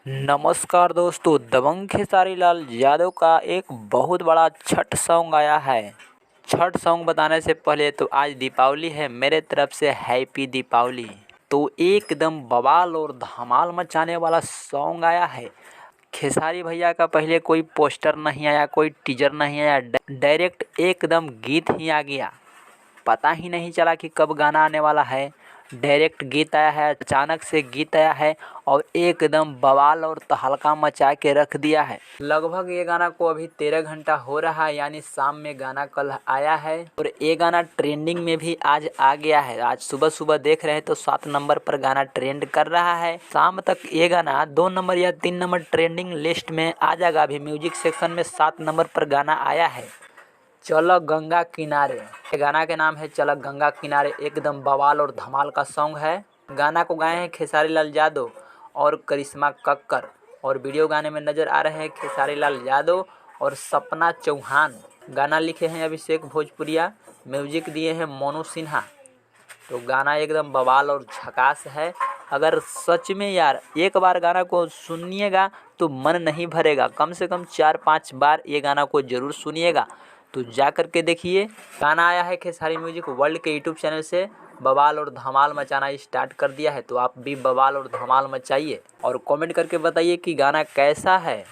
नमस्कार दोस्तों, दबंग खेसारी लाल यादव का एक बहुत बड़ा छठ सॉन्ग आया है। छठ सॉन्ग बताने से पहले तो आज दीपावली है, मेरे तरफ से हैप्पी दीपावली। तो एकदम बवाल और धमाल मचाने वाला सॉन्ग आया है। खेसारी भैया का पहले कोई पोस्टर नहीं आया, कोई टीजर नहीं आया, डायरेक्ट एकदम गीत ही आ गया। पता ही नहीं चला कि कब गाना आने वाला है। डायरेक्ट गीत आया है, अचानक से गीत आया है और एकदम बवाल और तहलका मचा के रख दिया है। लगभग ये गाना को अभी 13 घंटा हो रहा है, यानी शाम में गाना कल आया है और ये गाना ट्रेंडिंग में भी आज आ गया है। आज सुबह सुबह देख रहे हैं तो 7 नंबर पर गाना ट्रेंड कर रहा है। शाम तक ये गाना 2 नंबर या 3 नंबर ट्रेंडिंग लिस्ट में आ जाएगा। अभी म्यूजिक सेक्शन में 7 नंबर पर गाना आया है, चलो गंगा किनारे। गाना के नाम है चलो गंगा किनारे। एकदम बवाल और धमाल का सॉन्ग है। गाना को गाए हैं खेसारी लाल यादव और करिश्मा कक्कर, और वीडियो गाने में नज़र आ रहे हैं खेसारी लाल यादव और सपना चौहान। गाना लिखे हैं अभिषेक भोजपुरिया, म्यूजिक दिए हैं मोनू सिन्हा। तो गाना एकदम बवाल और झकास है। अगर सच में यार एक बार गाना को सुनिएगा तो मन नहीं भरेगा, कम से कम 4-5 बार ये गाना को ज़रूर सुनिएगा। तो जा कर के देखिए। गाना आया है खेसारी म्यूजिक वर्ल्ड के यूट्यूब चैनल से। बवाल और धमाल मचाना स्टार्ट कर दिया है, तो आप भी बवाल और धमाल मचाइए और कमेंट करके बताइए कि गाना कैसा है।